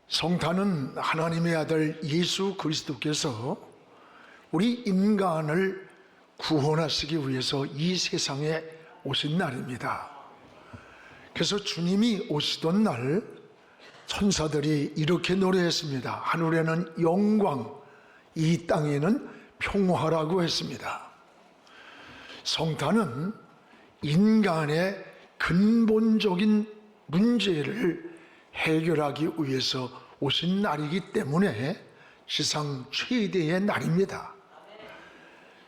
성탄은 하나님의 아들 예수 그리스도께서 우리 인간을 구원하시기 위해서 이 세상에 오신 날입니다. 그래서 주님이 오시던 날 천사들이 이렇게 노래했습니다. 하늘에는 영광, 이 땅에는 평화라고 했습니다. 성탄은 인간의 근본적인 문제를 해결하기 위해서 오신 날이기 때문에 지상 최대의 날입니다.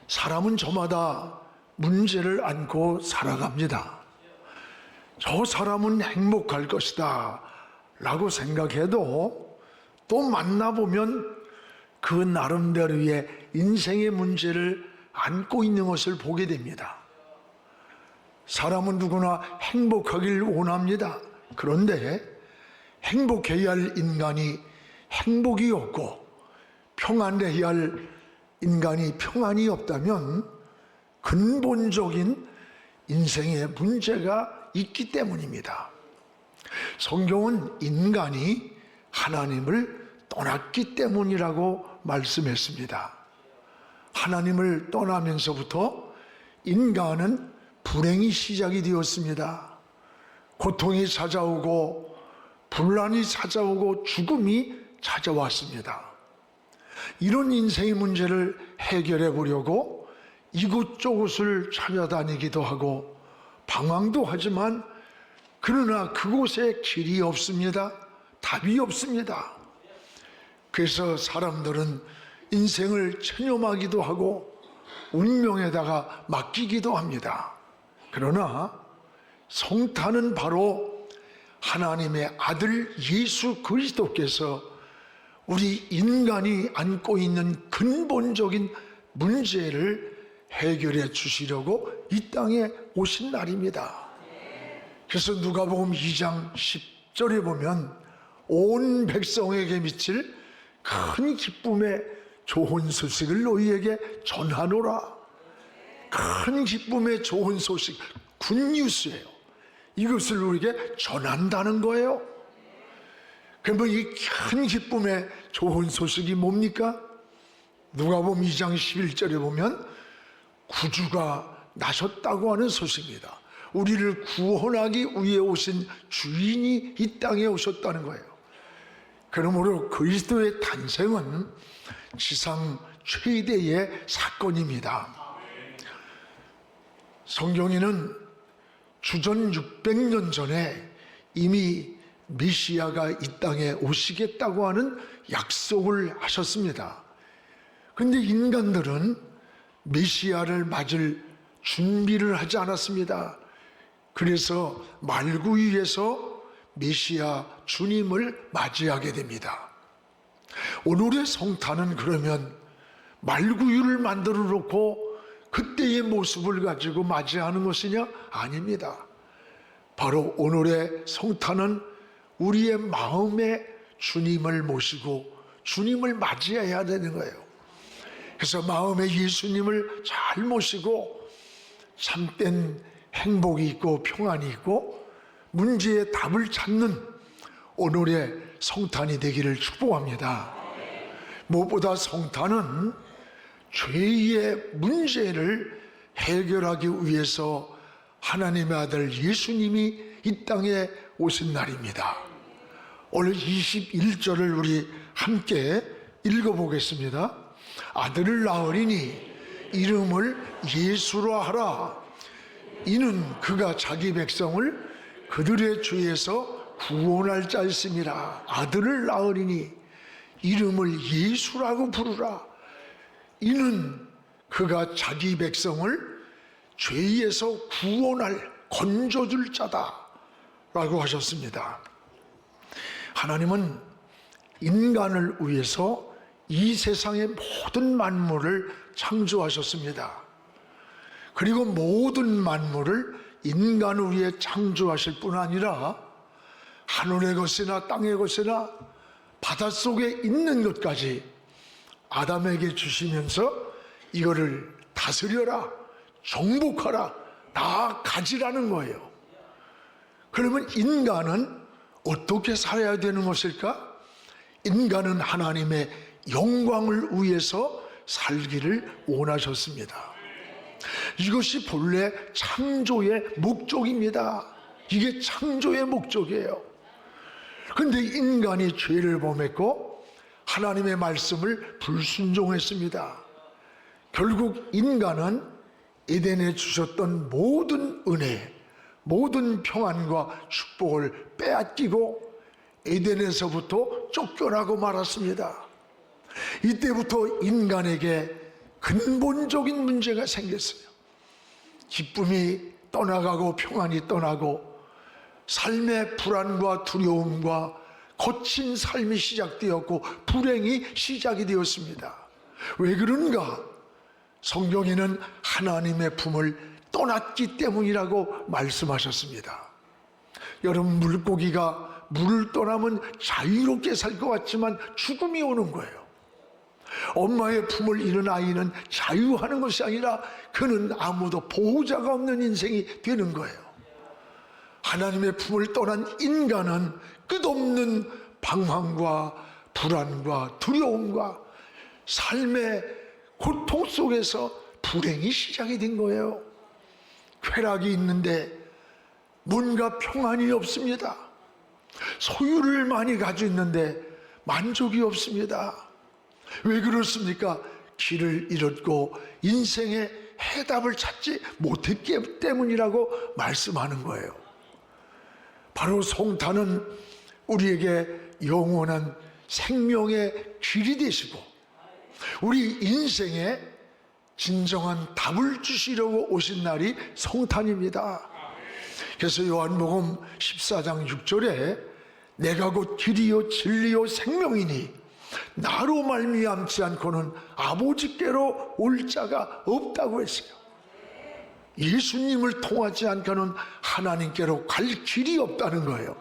사람은 저마다 문제를 안고 살아갑니다. 저 사람은 행복할 것이다 라고 생각해도 또 만나보면 그 나름대로의 인생의 문제를 안고 있는 것을 보게 됩니다. 사람은 누구나 행복하길 원합니다. 그런데 행복해야 할 인간이 행복이 없고 평안해야 할 인간이 평안이 없다면 근본적인 인생의 문제가 있기 때문입니다. 성경은 인간이 하나님을 떠났기 때문이라고 말씀했습니다. 하나님을 떠나면서부터 인간은 불행이 시작이 되었습니다. 고통이 찾아오고 분란이 찾아오고 죽음이 찾아왔습니다. 이런 인생의 문제를 해결해 보려고 이곳저곳을 찾아다니기도 하고 방황도 하지만 그러나 그곳에 길이 없습니다. 답이 없습니다. 그래서 사람들은 인생을 체념하기도 하고 운명에다가 맡기기도 합니다. 그러나 성탄은 바로 하나님의 아들 예수 그리스도께서 우리 인간이 안고 있는 근본적인 문제를 해결해 주시려고 이 땅에 오신 날입니다. 그래서 누가복음 2장 10절에 보면 온 백성에게 미칠 큰 기쁨의 좋은 소식을 너희에게 전하노라. 큰 기쁨의 좋은 소식, 굿뉴스예요. 이것을 우리에게 전한다는 거예요. 그러면 이 큰 기쁨의 좋은 소식이 뭡니까? 누가복음 2장 11절에 보면 구주가 나셨다고 하는 소식입니다. 우리를 구원하기 위해 오신 주인이 이 땅에 오셨다는 거예요. 그러므로 그리스도의 탄생은 지상 최대의 사건입니다. 성경에는 주전 600년 전에 이미 메시아가 이 땅에 오시겠다고 하는 약속을 하셨습니다. 그런데 인간들은 메시아를 맞을 준비를 하지 않았습니다. 그래서 말구유에서 메시아 주님을 맞이하게 됩니다. 오늘의 성탄은 그러면 말구유를 만들어 놓고 그때의 모습을 가지고 맞이하는 것이냐? 아닙니다. 바로 오늘의 성탄은 우리의 마음에 주님을 모시고 주님을 맞이해야 되는 거예요. 그래서 마음에 예수님을 잘 모시고 참된 행복이 있고 평안이 있고 문제의 답을 찾는 오늘의 성탄이 되기를 축복합니다. 무엇보다 성탄은 죄의 문제를 해결하기 위해서 하나님의 아들 예수님이 이 땅에 오신 날입니다. 오늘 21절을 우리 함께 읽어보겠습니다. 아들을 낳으리니 이름을 예수라 하라. 이는 그가 자기 백성을 그들의 죄에서 구원할 자였음이라. 아들을 낳으리니 이름을 예수라고 부르라. 이는 그가 자기 백성을 죄에서 구원할 건져줄 자다 라고 하셨습니다. 하나님은 인간을 위해서 이 세상의 모든 만물을 창조하셨습니다. 그리고 모든 만물을 인간을 위해 창조하실 뿐 아니라 하늘의 것이나 땅의 것이나 바닷속에 있는 것까지 아담에게 주시면서 이거를 다스려라, 정복하라, 다 가지라는 거예요. 그러면 인간은 어떻게 살아야 되는 것일까? 인간은 하나님의 영광을 위해서 살기를 원하셨습니다. 이것이 본래 창조의 목적입니다. 이게 창조의 목적이에요. 그런데 인간이 죄를 범했고 하나님의 말씀을 불순종했습니다. 결국 인간은 에덴에 주셨던 모든 은혜, 모든 평안과 축복을 빼앗기고 에덴에서부터 쫓겨나고 말았습니다. 이때부터 인간에게 근본적인 문제가 생겼어요. 기쁨이 떠나가고 평안이 떠나고 삶의 불안과 두려움과 거친 삶이 시작되었고 불행이 시작이 되었습니다. 왜 그런가? 성경에는 하나님의 품을 떠났기 때문이라고 말씀하셨습니다. 여러분, 물고기가 물을 떠나면 자유롭게 살 것 같지만 죽음이 오는 거예요. 엄마의 품을 잃은 아이는 자유하는 것이 아니라 그는 아무도 보호자가 없는 인생이 되는 거예요. 하나님의 품을 떠난 인간은 끝없는 방황과 불안과 두려움과 삶의 고통 속에서 불행이 시작이 된 거예요. 쾌락이 있는데 뭔가 평안이 없습니다. 소유를 많이 가지고 있는데 만족이 없습니다. 왜 그렇습니까? 길을 잃었고 인생의 해답을 찾지 못했기 때문이라고 말씀하는 거예요. 바로 송탄은 우리에게 영원한 생명의 길이 되시고 우리 인생에 진정한 답을 주시려고 오신 날이 송탄입니다. 그래서 요한복음 14장 6절에 내가 곧 길이요 진리요 생명이니 나로 말미암지 않고는 아버지께로 올 자가 없다고 했어요. 예수님을 통하지 않고는 하나님께로 갈 길이 없다는 거예요.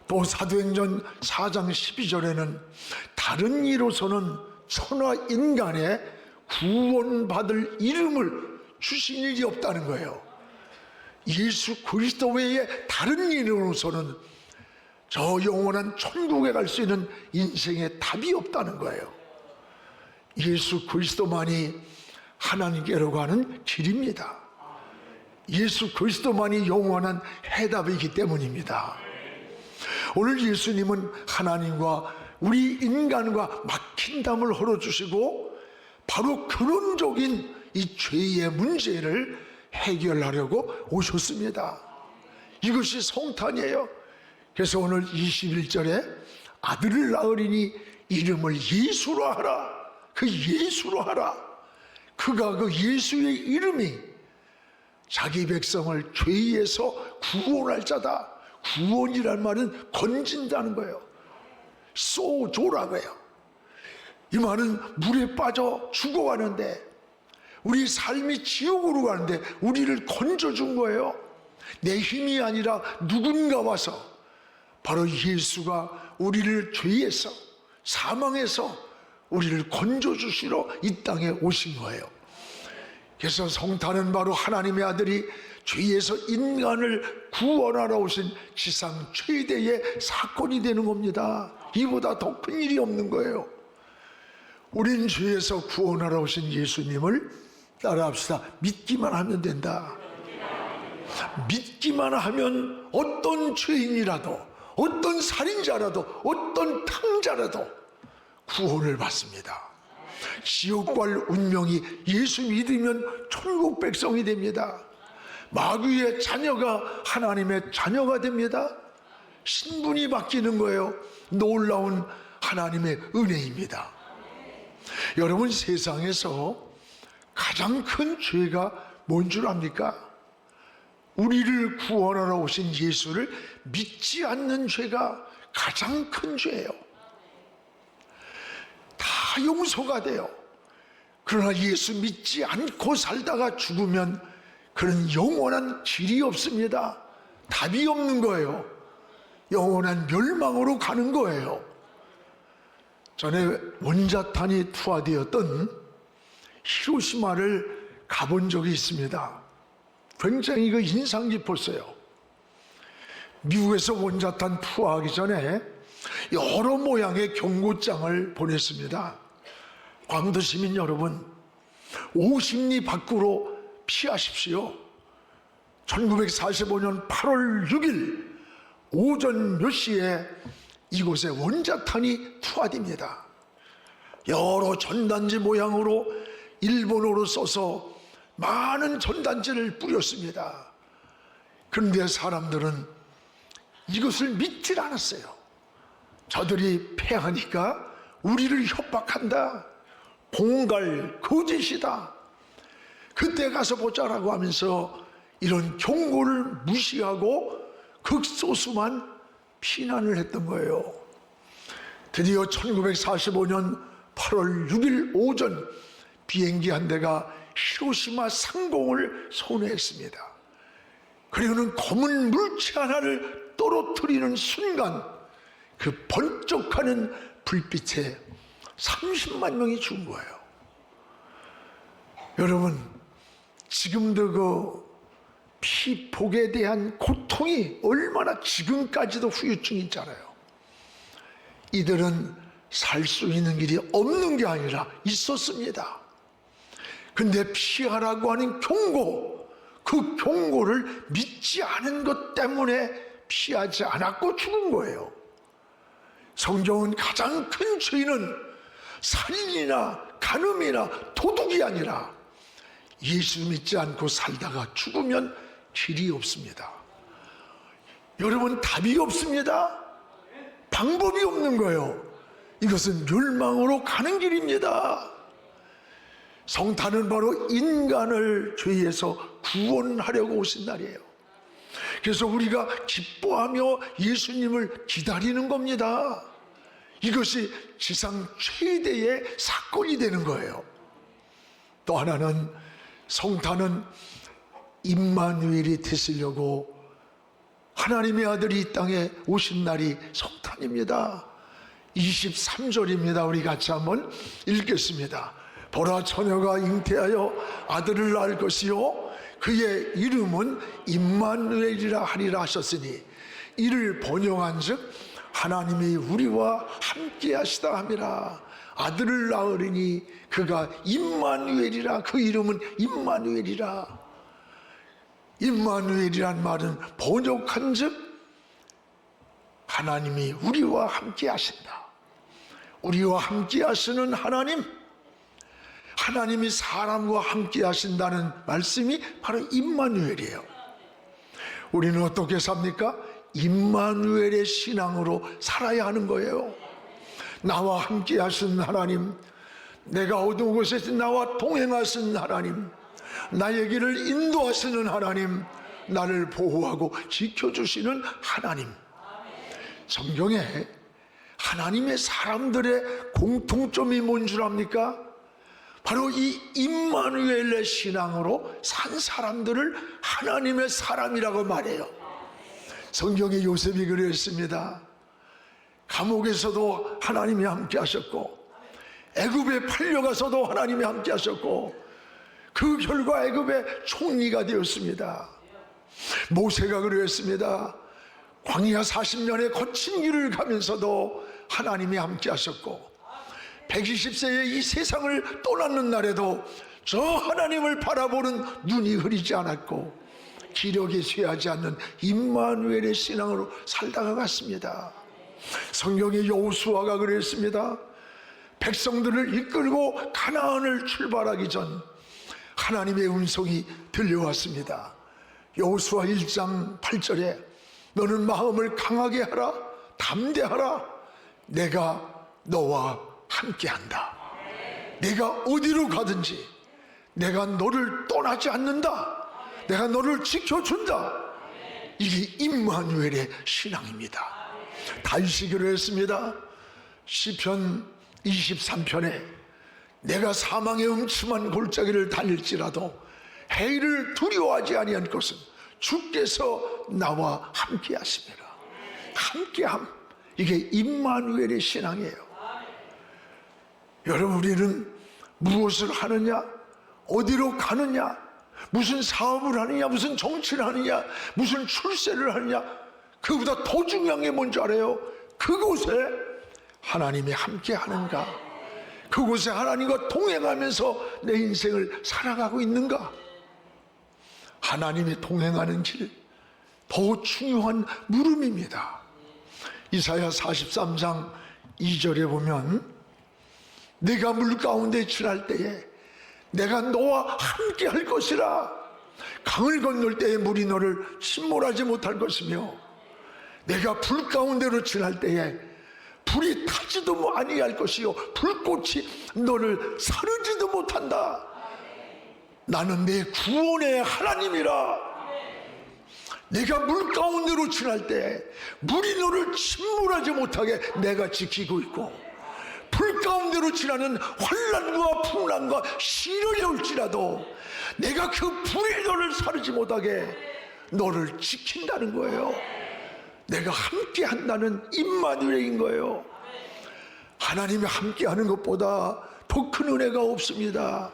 또 사도행전 4장 12절에는 다른 이로서는 천하 인간의 구원받을 이름을 주신 일이 없다는 거예요. 예수 그리스도 외에 다른 이름으로서는 저 영원한 천국에 갈 수 있는 인생의 답이 없다는 거예요. 예수 그리스도만이 하나님께로 가는 길입니다. 예수 그리스도만이 영원한 해답이기 때문입니다. 오늘 예수님은 하나님과 우리 인간과 막힌 담을 헐어주시고 바로 근원적인 이 죄의 문제를 해결하려고 오셨습니다. 이것이 성탄이에요. 그래서 오늘 21절에 아들을 낳으리니 이름을 예수로 하라. 그 예수로 하라. 그가 그 예수의 이름이 자기 백성을 죄에서 구원할 자다. 구원이란 말은 건진다는 거예요. 쏘조라고 해요. 이 말은 물에 빠져 죽어가는데 우리 삶이 지옥으로 가는데 우리를 건져준 거예요. 내 힘이 아니라 누군가 와서 바로 예수가 우리를 죄에서 사망에서 우리를 건져주시러 이 땅에 오신 거예요. 그래서 성탄은 바로 하나님의 아들이 죄에서 인간을 구원하러 오신 지상 최대의 사건이 되는 겁니다. 이보다 더 큰 일이 없는 거예요. 우린 죄에서 구원하러 오신 예수님을 따라합시다. 믿기만 하면 된다. 믿기만 하면 어떤 죄인이라도 어떤 살인자라도 어떤 탕자라도 구원을 받습니다. 지옥 갈 운명이 예수 믿으면 천국 백성이 됩니다. 마귀의 자녀가 하나님의 자녀가 됩니다. 신분이 바뀌는 거예요. 놀라운 하나님의 은혜입니다. 여러분, 세상에서 가장 큰 죄가 뭔 줄 압니까? 우리를 구원하러 오신 예수를 믿지 않는 죄가 가장 큰 죄예요. 다 용서가 돼요. 그러나 예수 믿지 않고 살다가 죽으면 그런 영원한 길이 없습니다. 답이 없는 거예요. 영원한 멸망으로 가는 거예요. 전에 원자탄이 투하되었던 히로시마를 가본 적이 있습니다. 굉장히 그 인상 깊었어요. 미국에서 원자탄 투하하기 전에 여러 모양의 경고장을 보냈습니다. 광도 시민 여러분, 50리 밖으로 피하십시오. 1945년 8월 6일 오전 몇 시에 이곳에 원자탄이 투하됩니다. 여러 전단지 모양으로 일본어로 써서 많은 전단지를 뿌렸습니다. 그런데 사람들은 이것을 믿질 않았어요. 저들이 패하니까 우리를 협박한다, 공갈 거짓이다, 그때 가서 보자라고 하면서 이런 경고를 무시하고 극소수만 피난을 했던 거예요. 드디어 1945년 8월 6일 오전 비행기 한 대가 히로시마 상공을 손해했습니다. 그리고는 검은 물체 하나를 떨어뜨리는 순간 그 번쩍하는 불빛에 30만 명이 죽은 거예요. 여러분, 지금도 그 피폭에 대한 고통이 얼마나 지금까지도 후유증이 있잖아요. 이들은 살 수 있는 길이 없는 게 아니라 있었습니다. 근데 피하라고 하는 경고, 그 경고를 믿지 않은 것 때문에 피하지 않았고 죽은 거예요. 성경은 가장 큰 죄는 살인이나 간음이나 도둑이 아니라 예수 믿지 않고 살다가 죽으면 길이 없습니다. 여러분, 답이 없습니다. 방법이 없는 거예요. 이것은 멸망으로 가는 길입니다. 성탄은 바로 인간을 죄에서 구원하려고 오신 날이에요. 그래서 우리가 기뻐하며 예수님을 기다리는 겁니다. 이것이 지상 최대의 사건이 되는 거예요. 또 하나는 성탄은 임마누엘이 되시려고 하나님의 아들이 이 땅에 오신 날이 성탄입니다. 23절입니다. 우리 같이 한번 읽겠습니다. 보라, 처녀가 잉태하여 아들을 낳을 것이요 그의 이름은 임마누엘이라 하리라 하셨으니 이를 번영한즉 하나님이 우리와 함께 하시다 함이라. 아들을 낳으리니 그가 임마누엘이라. 그 이름은 임마누엘이라. 임마누엘이란 말은 번역한즉 하나님이 우리와 함께 하신다. 우리와 함께 하시는 하나님, 하나님이 사람과 함께 하신다는 말씀이 바로 임마누엘이에요. 우리는 어떻게 삽니까? 임마누엘의 신앙으로 살아야 하는 거예요. 나와 함께 하신 하나님, 내가 어두운 곳에서 나와 동행하신 하나님, 나의 길을 인도하시는 하나님, 나를 보호하고 지켜주시는 하나님. 성경에 하나님의 사람들의 공통점이 뭔 줄 압니까? 바로 이 임마누엘의 신앙으로 산 사람들을 하나님의 사람이라고 말해요. 성경에 요셉이 그랬습니다. 감옥에서도 하나님이 함께 하셨고 애굽에 팔려가서도 하나님이 함께 하셨고 그 결과 애굽의 총리가 되었습니다. 모세가 그랬습니다. 광야 40년의 거친 길을 가면서도 하나님이 함께 하셨고 120세에 이 세상을 떠났는 날에도 저 하나님을 바라보는 눈이 흐리지 않았고 기력이 쇠하지 않는 임마누엘의 신앙으로 살다가 갔습니다. 성경의 여호수아가 그랬습니다. 백성들을 이끌고 가나안을 출발하기 전 하나님의 음성이 들려왔습니다. 여호수아 1장 8절에 너는 마음을 강하게 하라, 담대하라, 내가 너와 함께한다. 내가 어디로 가든지 내가 너를 떠나지 않는다. 내가 너를 지켜준다. 이게 임마누엘의 신앙입니다. 다윗이 그랬습니다. 시편 23편에 내가 사망의 음침한 골짜기를 달릴지라도 해를 두려워하지 아니한 것은 주께서 나와 함께 하십니다. 함께함, 이게 임마누엘의 신앙이에요. 여러분, 우리는 무엇을 하느냐, 어디로 가느냐, 무슨 사업을 하느냐, 무슨 정치를 하느냐, 무슨 출세를 하느냐, 그보다 더 중요한 게 뭔지 알아요? 그곳에 하나님이 함께 하는가? 그곳에 하나님과 동행하면서 내 인생을 살아가고 있는가? 하나님이 동행하는 길, 더 중요한 물음입니다. 이사야 43장 2절에 보면 내가 물 가운데 지날 때에 내가 너와 함께 할 것이라. 강을 건널 때에 물이 너를 침몰하지 못할 것이며 내가 불 가운데로 지날 때에 불이 타지도 아니할 것이요 불꽃이 너를 사르지도 못한다. 나는 내 구원의 하나님이라. 내가 물 가운데로 지날 때 물이 너를 침몰하지 못하게 내가 지키고 있고, 불 가운데로 지나는 환난과 풍랑과 시련이 올지라도 내가 그 불이 너를 사르지 못하게 너를 지킨다는 거예요. 내가 함께 한다는 임마누엘인 거예요. 하나님이 함께 하는 것보다 더 큰 은혜가 없습니다.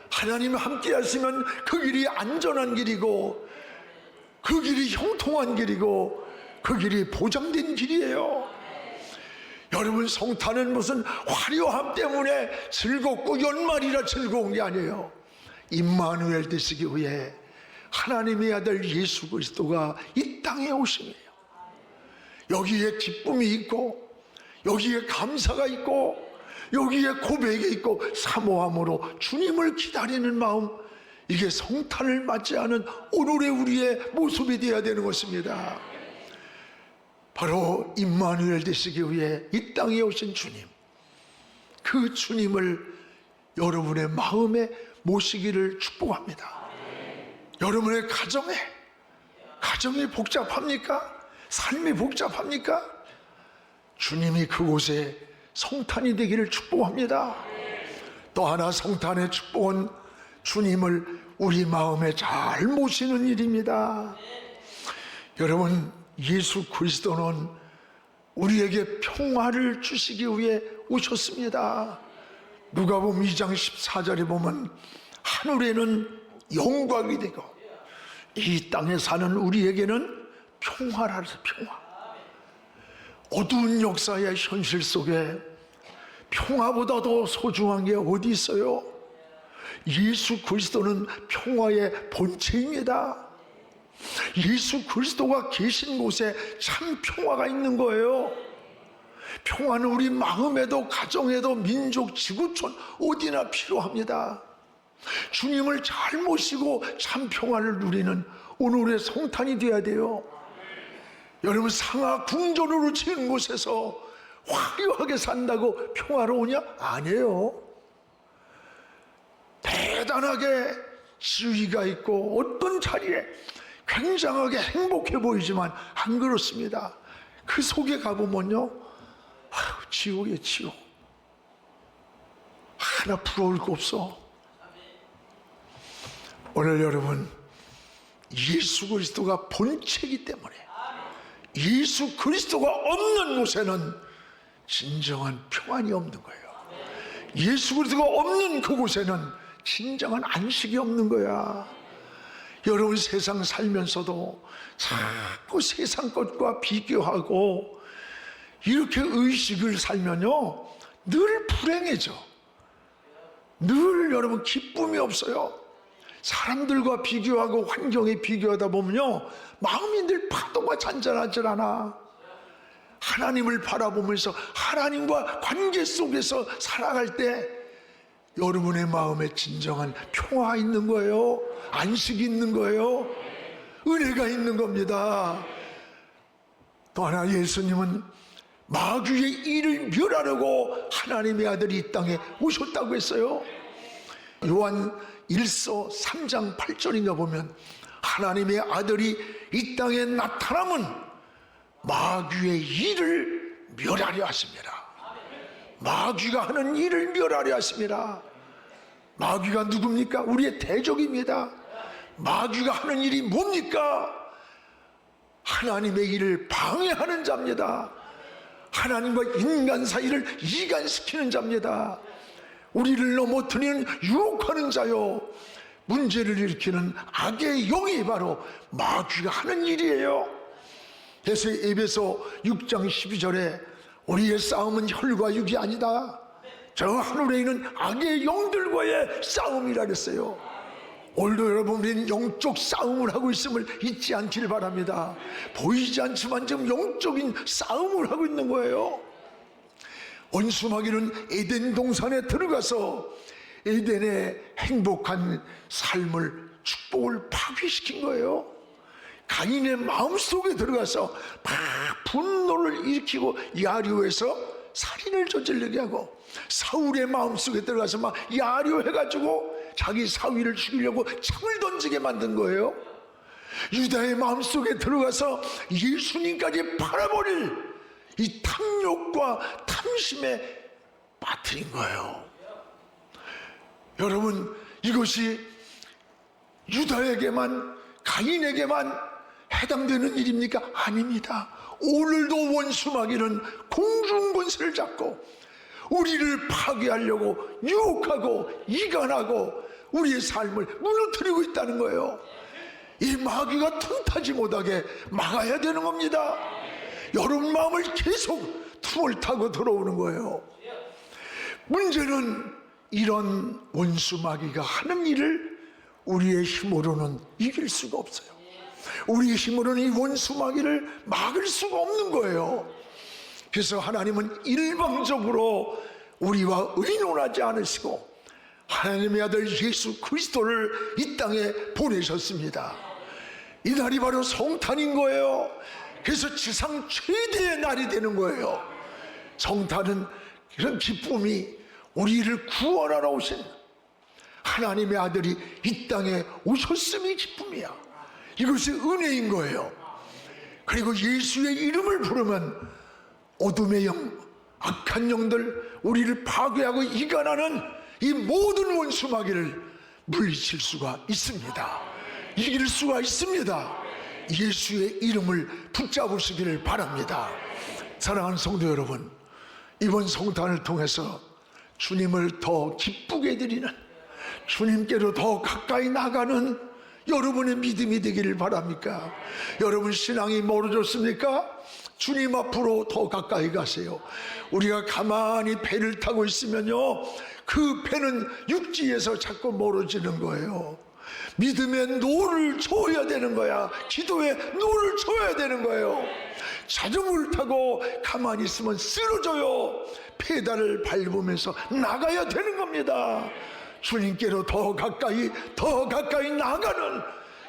하나님이 함께 하시면 그 길이 안전한 길이고, 그 길이 형통한 길이고, 그 길이 보장된 길이에요. 여러분, 성탄은 무슨 화려함 때문에 즐겁고 연말이라 즐거운 게 아니에요. 임마누엘 되시기 위해 하나님의 아들 예수 그리스도가 이 땅에 오심이에요. 여기에 기쁨이 있고, 여기에 감사가 있고, 여기에 고백이 있고, 사모함으로 주님을 기다리는 마음, 이게 성탄을 맞이하는 오늘의 우리의 모습이 되어야 되는 것입니다. 바로 임마누엘 되시기 위해 이 땅에 오신 주님, 그 주님을 여러분의 마음에 모시기를 축복합니다. 여러분의 가정이 복잡합니까? 삶이 복잡합니까? 주님이 그곳에 성탄이 되기를 축복합니다. 또 하나, 성탄의 축복은 주님을 우리 마음에 잘 모시는 일입니다. 여러분, 예수 그리스도는 우리에게 평화를 주시기 위해 오셨습니다. 누가복음 2장 14절에 보면 하늘에는 영광이 되고 이 땅에 사는 우리에게는 평화라 해서 평화. 어두운 역사의 현실 속에 평화보다 더 소중한 게 어디 있어요? 예수 그리스도는 평화의 본체입니다. 예수 그리스도가 계신 곳에 참 평화가 있는 거예요. 평화는 우리 마음에도 가정에도 민족, 지구촌 어디나 필요합니다. 주님을 잘 모시고 참 평화를 누리는 오늘의 성탄이 되어야 돼요. 여러분, 상하 궁전으로 지은 곳에서 화려하게 산다고 평화로우냐? 아니에요. 대단하게 지위가 있고 어떤 자리에 굉장하게 행복해 보이지만 안 그렇습니다. 그 속에 가보면요, 지옥이에요, 지옥. 하나 부러울 거 없어. 오늘 여러분, 예수 그리스도가 본체이기 때문에 예수 그리스도가 없는 곳에는 진정한 평안이 없는 거예요. 예수 그리스도가 없는 그곳에는 진정한 안식이 없는 거야. 여러분, 세상 살면서도 자꾸 세상 것과 비교하고 이렇게 의식을 살면요, 늘 불행해져. 늘 여러분 기쁨이 없어요. 사람들과 비교하고 환경에 비교하다 보면요, 마음이 늘 파도가 잔잔하질 않아. 하나님을 바라보면서 하나님과 관계 속에서 살아갈 때 여러분의 마음에 진정한 평화 있는 거예요. 안식이 있는 거예요. 은혜가 있는 겁니다. 또 하나, 예수님은 마귀의 일을 멸하려고 하나님의 아들이 이 땅에 오셨다고 했어요. 요한 1서 3장 8절인가 보면 하나님의 아들이 이 땅에 나타남은 마귀의 일을 멸하려 하십니다. 마귀가 하는 일을 멸하려 하십니다. 마귀가 누굽니까? 우리의 대적입니다. 마귀가 하는 일이 뭡니까? 하나님의 일을 방해하는 자입니다. 하나님과 인간 사이를 이간시키는 자입니다. 우리를 넘어뜨리는 유혹하는 자요, 문제를 일으키는 악의 영이 바로 마귀가 하는 일이에요. 그래서 에베소 6장 12절에 우리의 싸움은 혈과 육이 아니다, 저 하늘에 있는 악의 영들과의 싸움이라 그랬어요. 오늘도 여러분, 우리는 영적 싸움을 하고 있음을 잊지 않길 바랍니다. 보이지 않지만 지금 영적인 싸움을 하고 있는 거예요. 원수마귀는 에덴 동산에 들어가서 에덴의 행복한 삶을, 축복을 파괴시킨 거예요. 가인의 마음속에 들어가서 막 분노를 일으키고 야료해서 살인을 저지르게 하고, 사울의 마음속에 들어가서 막 야료해가지고 자기 사위를 죽이려고 창을 던지게 만든 거예요. 유다의 마음속에 들어가서 예수님까지 팔아버릴 이 탐욕과 탐심에 빠뜨린 거예요. 여러분, 이것이 유다에게만, 가인에게만 해당되는 일입니까? 아닙니다. 오늘도 원수마귀는 공중권세를 잡고 우리를 파괴하려고 유혹하고 이간하고 우리의 삶을 무너뜨리고 있다는 거예요. 이 마귀가 틈타지 못하게 막아야 되는 겁니다. 여러분 마음을 계속 틈을 타고 들어오는 거예요. 문제는 이런 원수마귀가 하는 일을 우리의 힘으로는 이길 수가 없어요. 우리의 힘으로는 이 원수마귀를 막을 수가 없는 거예요. 그래서 하나님은 일방적으로 우리와 의논하지 않으시고 하나님의 아들 예수 그리스도를 이 땅에 보내셨습니다. 이날이 바로 성탄인 거예요. 그래서 지상 최대의 날이 되는 거예요. 성탄은 그런 기쁨이, 우리를 구원하러 오신 하나님의 아들이 이 땅에 오셨음이 기쁨이야. 이것이 은혜인 거예요. 그리고 예수의 이름을 부르면 어둠의 영, 악한 영들, 우리를 파괴하고 이간하는 이 모든 원수마귀를 물리칠 수가 있습니다. 이길 수가 있습니다. 예수의 이름을 붙잡으시기를 바랍니다. 사랑하는 성도 여러분, 이번 성탄을 통해서 주님을 더 기쁘게 해드리는, 주님께로 더 가까이 나가는 여러분의 믿음이 되기를 바랍니까? 여러분 신앙이 멀어졌습니까? 주님 앞으로 더 가까이 가세요. 우리가 가만히 배를 타고 있으면요, 그 배는 육지에서 자꾸 멀어지는 거예요. 믿음의 노를 저어야 되는 거야. 기도의 노를 저어야 되는 거예요. 자전거를 타고 가만히 있으면 쓰러져요. 페달을 밟으면서 나가야 되는 겁니다. 주님께로 더 가까이 나가는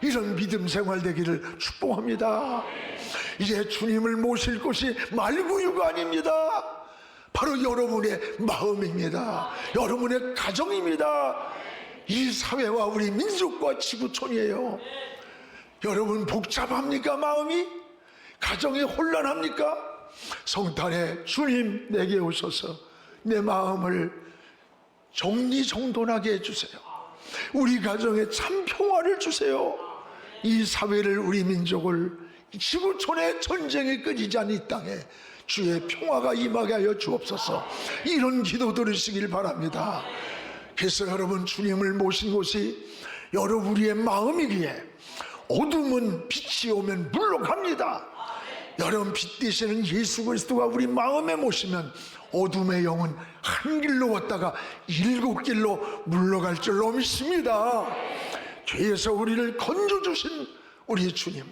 이런 믿음 생활 되기를 축복합니다. 이제 주님을 모실 곳이 말구유가 아닙니다. 바로 여러분의 마음입니다. 여러분의 가정입니다. 이 사회와 우리 민족과 지구촌이에요. 여러분 복잡합니까? 마음이? 가정이 혼란합니까? 성탄에 주님 내게 오셔서 내 마음을 정리정돈하게 해주세요. 우리 가정에 참 평화를 주세요. 이 사회를, 우리 민족을, 지구촌의 전쟁이 끊이지 않는 이 땅에 주의 평화가 임하게 하여 주옵소서. 이런 기도 들으시길 바랍니다. 그래서 여러분, 주님을 모신 곳이 여러분 우리의 마음이기에 어둠은 빛이 오면 물러갑니다. 여러분 빛 되시는 예수 그리스도가 우리 마음에 모시면 어둠의 영은 한 길로 왔다가 7길로 물러갈 줄로 믿습니다. 죄에서 우리를 건져주신 우리 주님,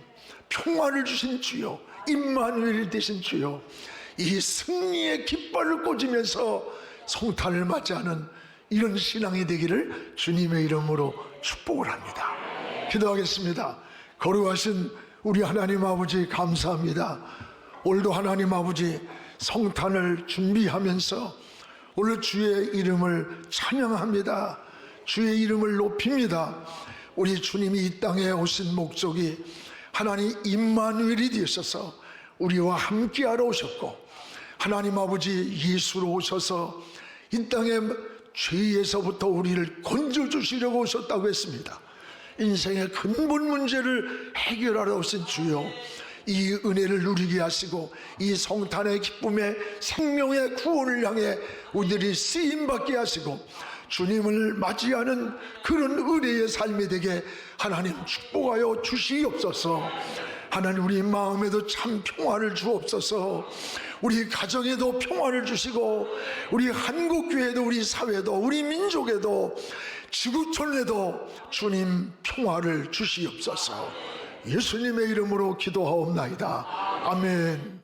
평화를 주신 주여, 임마누엘이 되신 주여, 이 승리의 깃발을 꽂으면서 성탄을 맞이하는 이런 신앙이 되기를 주님의 이름으로 축복을 합니다. 기도하겠습니다. 거룩하신 우리 하나님 아버지 감사합니다. 오늘도 하나님 아버지 성탄을 준비하면서 오늘 주의 이름을 찬양합니다. 주의 이름을 높입니다. 우리 주님이 이 땅에 오신 목적이 하나님 임마누엘이 되셔서 우리와 함께하러 오셨고, 하나님 아버지 예수로 오셔서 이 땅에 죄에서부터 우리를 건져주시려고 오셨다고 했습니다. 인생의 근본 문제를 해결하러 오신 주여, 이 은혜를 누리게 하시고 이 성탄의 기쁨의 생명의 구원을 향해 우리들이 쓰임받게 하시고 주님을 맞이하는 그런 은혜의 삶이 되게 하나님 축복하여 주시옵소서. 하나님, 우리 마음에도 참 평화를 주옵소서. 우리 가정에도 평화를 주시고, 우리 한국교회도, 우리 사회도, 우리 민족에도, 지구촌에도 주님 평화를 주시옵소서. 예수님의 이름으로 기도하옵나이다. 아멘.